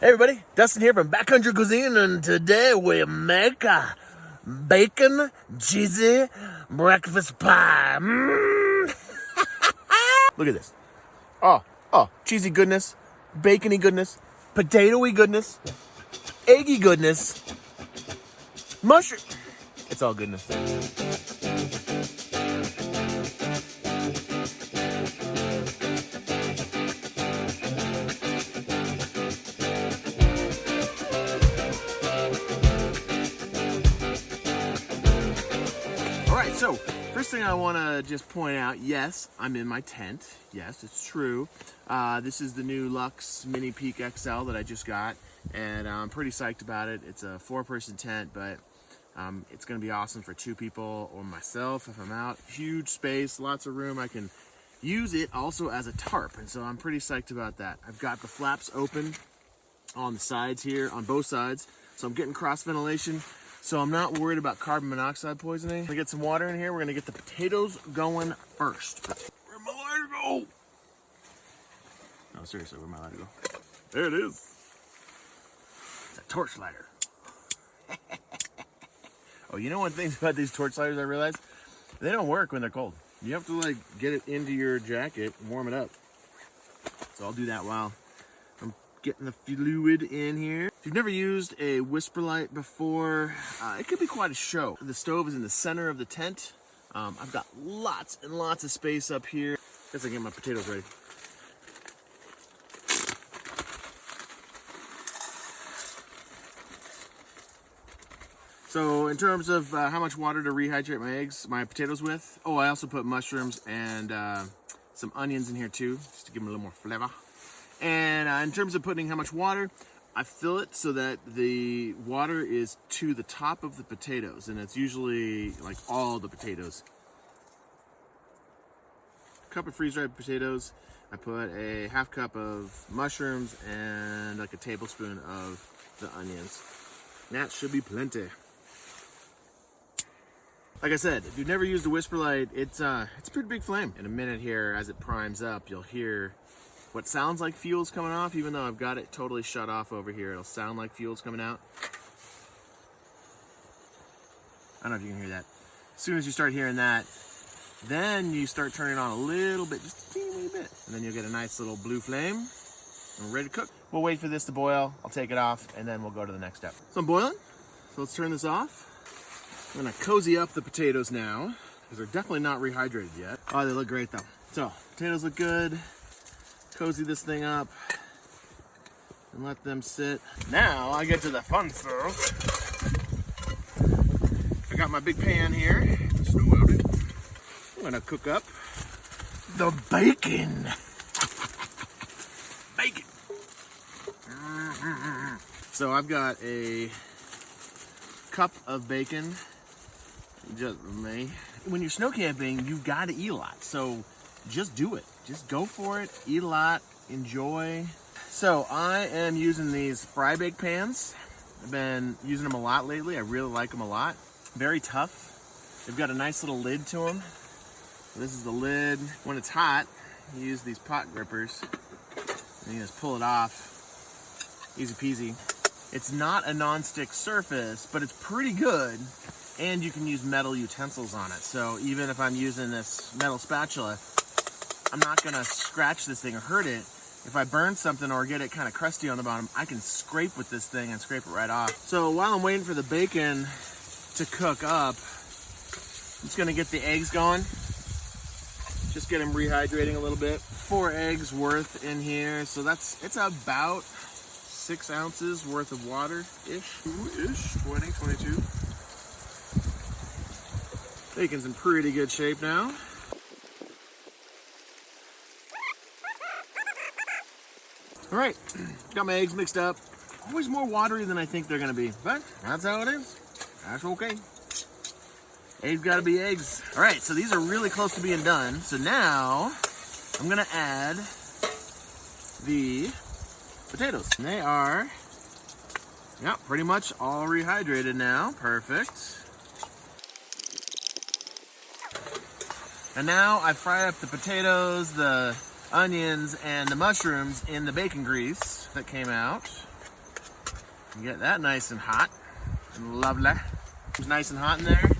Hey everybody, Dustin here from Backcountry Cuisine, and today we make a bacon cheesy breakfast pie. Look at this. Oh, cheesy goodness, bacony goodness, potatoey goodness, eggy goodness, mushroom. It's all goodness. Alright, so first thing I want to just point out, yes, I'm in my tent. Yes, it's true. This is the new Luxe Mini Peak XL that I just got, and I'm pretty psyched about it. It's a 4-person tent, but it's going to be awesome for 2 people or myself if I'm out. Huge space, lots of room. I can use it also as a tarp, and so I'm pretty psyched about that. I've got the flaps open on the sides here, on both sides, so I'm getting cross ventilation. So I'm not worried about carbon monoxide poisoning. I'm gonna get some water in here. We're gonna get the potatoes going first. Where'd my lighter go? No, seriously, where'd my lighter go? There it is. It's a torch lighter. Oh, you know one thing about these torch lighters I realized? They don't work when they're cold. You have to like get it into your jacket and warm it up. So I'll do that while I'm getting the fluid in here. If you've never used a whisper light before, it could be quite a show. The stove is in the center of the tent. I've got lots and lots of space up here. Guess I can get my potatoes ready. So in terms of how much water to rehydrate my potatoes with, oh, I also put mushrooms and some onions in here too, just to give them a little more flavor. And in terms of putting how much water, I fill it so that the water is to the top of the potatoes, and it's usually like all the potatoes. A cup of freeze-dried potatoes. I put a half cup of mushrooms and like a tablespoon of the onions. That should be plenty. Like I said, if you've never used a whisper light, it's a pretty big flame. In a minute here, as it primes up, you'll hear what sounds like fuel's coming off. Even though I've got it totally shut off over here, it'll sound like fuel's coming out. I don't know if you can hear that. As soon as you start hearing that, then you start turning on a little bit, just a teeny bit, and then you'll get a nice little blue flame, and we're ready to cook. We'll wait for this to boil. I'll take it off, and then we'll go to the next step. So I'm boiling, so let's turn this off. I'm gonna cozy up the potatoes now, because they're definitely not rehydrated yet. Oh, they look great though. So, potatoes look good. Cozy this thing up and let them sit. Now I get to the fun stuff. I got my big pan here. Snow out it. I'm gonna cook up the bacon. Bacon. So I've got a cup of bacon. Just me. When you're snow camping, you've got to eat a lot. So just do it. Just go for it. Eat a lot. Enjoy. So I am using these fry bake pans. I've been using them a lot lately. I really like them a lot. Very tough. They've got a nice little lid to them. This is the lid. When it's hot, you use these pot grippers and you just pull it off. Easy peasy. It's not a non-stick surface, but it's pretty good. And you can use metal utensils on it. So even if I'm using this metal spatula, I'm not gonna scratch this thing or hurt it. If I burn something or get it kind of crusty on the bottom, I can scrape with this thing and scrape it right off. So while I'm waiting for the bacon to cook up, I'm just gonna get the eggs going. Just get them rehydrating a little bit. 4 eggs worth in here. So it's about 6 ounces worth of water-ish. 20, 22. Bacon's in pretty good shape now. All right, got my eggs mixed up. Always more watery than I think they're gonna be, but that's how it is. That's okay. Eggs gotta be eggs. All right, so these are really close to being done. So now I'm gonna add the potatoes. And they are, yeah, pretty much all rehydrated now. Perfect. And now I fry up the potatoes, the onions, and the mushrooms in the bacon grease that came out. Get that nice and hot and lovely. It's nice and hot in there.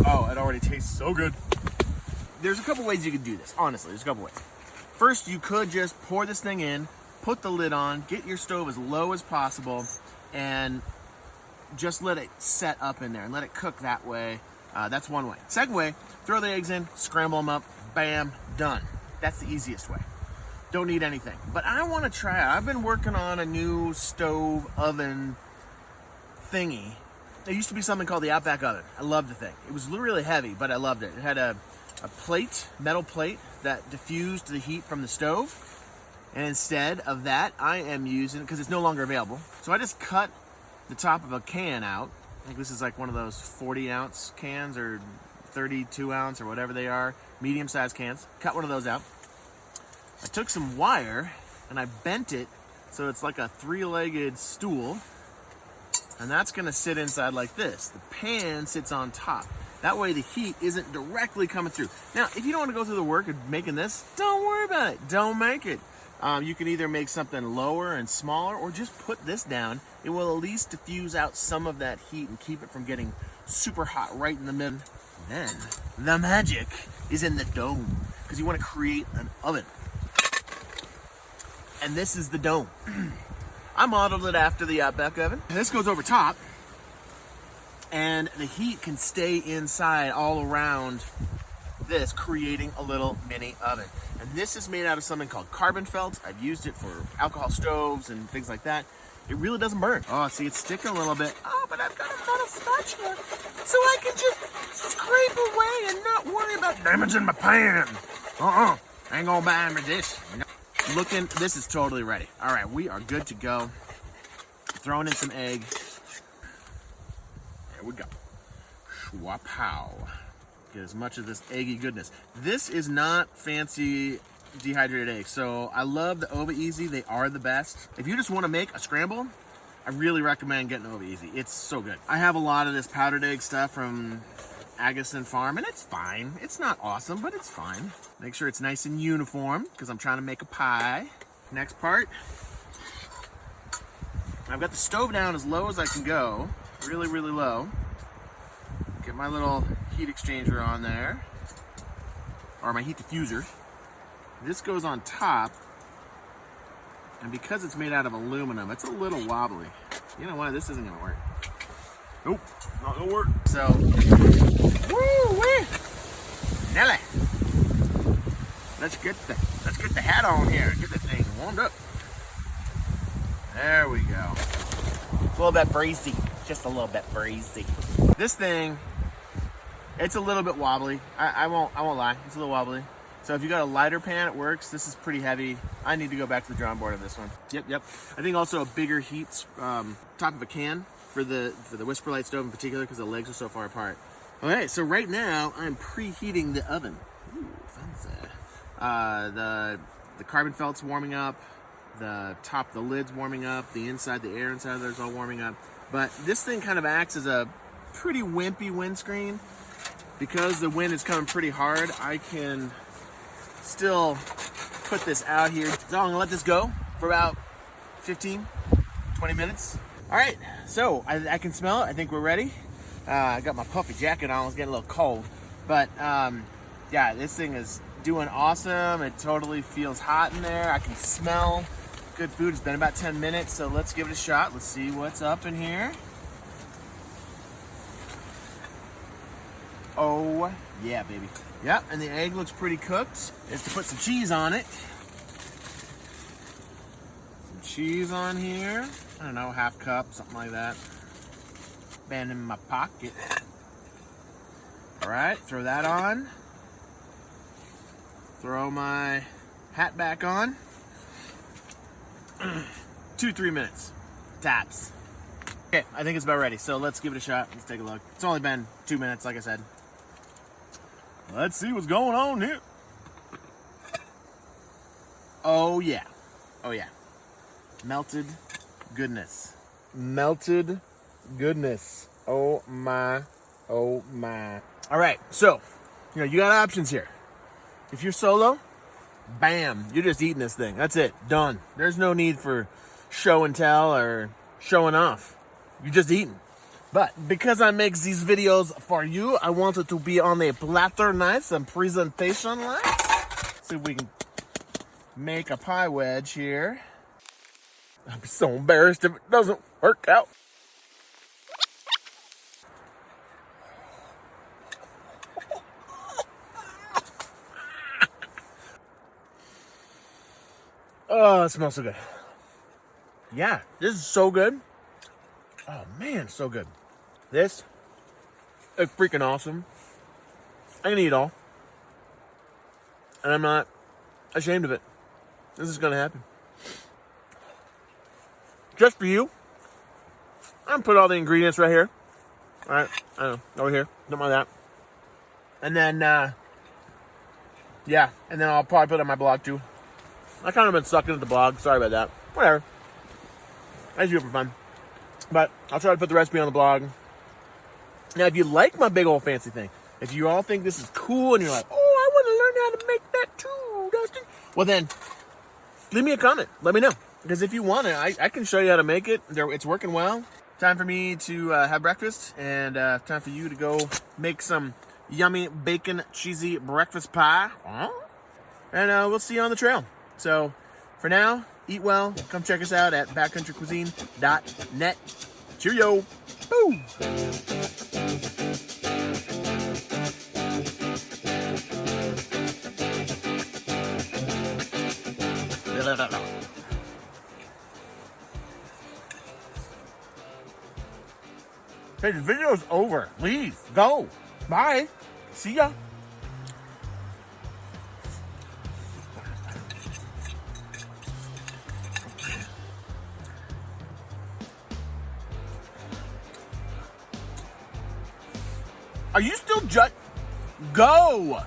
Oh, it already tastes so good. There's a couple ways you could do this. Honestly, there's a couple ways. First, you could just pour this thing in, put the lid on, get your stove as low as possible, and just let it set up in there and let it cook that way. That's one way. Second way, throw the eggs in, scramble them up, bam, done. That's the easiest way. Don't need anything. But I want to try it. I've been working on a new stove oven thingy. There used to be something called the Outback oven. I loved the thing. It was really heavy, but I loved it. It had a plate, metal plate, that diffused the heat from the stove. And instead of that, I am using, because it's no longer available, so I just cut the top of a can out. I think this is like one of those 40-ounce cans or 32-ounce or whatever they are, medium-sized cans. Cut one of those out. I took some wire and I bent it so it's like a three-legged stool, and that's gonna sit inside like this. The pan sits on top. That way the heat isn't directly coming through. Now, if you don't want to go through the work of making this, don't worry about it. Don't make it. You can either make something lower and smaller or just put this down. It will at least diffuse out some of that heat and keep it from getting super hot right in the middle. Then, the magic is in the dome, because you want to create an oven. And this is the dome. I modeled it after the Outback oven. And this goes over top, and the heat can stay inside all around this, creating a little mini oven. And this is made out of something called carbon felt. I've used it for alcohol stoves and things like that. It really doesn't burn. Oh, see, it's sticking a little bit. Oh, but I've got a metal spatula, so I can just scrape away and not worry about damaging my pan. I ain't gonna buy me this. This is totally ready. All right, we are good to go. Throwing in some egg. There we go. Schwapow. Get as much of this eggy goodness. This is not fancy dehydrated eggs, so I love the Ova Easy. They are the best. If you just want to make a scramble, I really recommend getting Ova Easy. It's so good. I have a lot of this powdered egg stuff from Agassiz Farm, and it's fine. It's not awesome, but it's fine. Make sure it's nice and uniform, because I'm trying to make a pie. Next part, I've got the stove down as low as I can go, really, really low. Get my little heat exchanger on there, or my heat diffuser. This goes on top, and because it's made out of aluminum, it's a little wobbly. You know what? This isn't gonna work. Nope, not gonna work. So, woo-wee, Nelly. Let's get the hat on here. Get the thing warmed up. There we go. It's a little bit breezy, just a little bit breezy. This thing, it's a little bit wobbly. I won't lie, it's a little wobbly. So if you got a lighter pan, it works. This is pretty heavy. I need to go back to the drawing board on this one. Yep. I think also a bigger heat, top of a can for the Whisper Light stove in particular, because the legs are so far apart. Okay, so right now I'm preheating the oven. Ooh, fancy. The carbon felt's warming up. The top, the lid's warming up. The inside, the air inside there's all warming up. But this thing kind of acts as a pretty wimpy windscreen. Because the wind is coming pretty hard, I can still put this out here. So I'm gonna let this go for about 15, 20 minutes. All right, so I can smell it. I think we're ready. I got my puffy jacket on. It's getting a little cold. But yeah, this thing is doing awesome. It totally feels hot in there. I can smell good food. It's been about 10 minutes, so let's give it a shot. Let's see what's up in here. Oh, yeah, baby. Yep, and the egg looks pretty cooked. Is to put some cheese on it. Some cheese on here. I don't know, half cup, something like that. Been in my pocket. All right, throw that on. Throw my hat back on. 2-3 minutes. Taps. Okay, I think it's about ready, so let's give it a shot. Let's take a look. It's only been 2 minutes, like I said. Let's see what's going on here. Oh yeah. Oh yeah. Melted goodness. Melted goodness. Oh my. Oh my. All right, so, you got options here. If you're solo, bam, you're just eating this thing. That's it, done. There's no need for show and tell or showing off. You're just eating. But because I make these videos for you, I want it to be on a platter, nice and presentation like. See if we can make a pie wedge here. I'd be so embarrassed if it doesn't work out. Oh, it smells so good. Yeah, this is so good. Oh man, so good. This is freaking awesome. I can eat it all. And I'm not ashamed of it. This is gonna happen. Just for you. I'm gonna put all the ingredients right here. Alright, I don't know, over here. Something like that. And then, yeah, and then I'll probably put it on my blog too. I kind of been sucking at the blog. Sorry about that. Whatever. I just do it for fun. But I'll try to put the recipe on the blog. Now, if you like my big old fancy thing, if you all think this is cool and you're like, oh, I want to learn how to make that too, Dustin, well then, leave me a comment. Let me know. Because if you want it, I can show you how to make it. It's working well. Time for me to have breakfast, and time for you to go make some yummy bacon cheesy breakfast pie. And we'll see you on the trail. So, for now, eat well. Come check us out at backcountrycuisine.net. Cheerio. Boo! Hey, the video's over. Leave. Go. Bye. See ya. Are you still Go!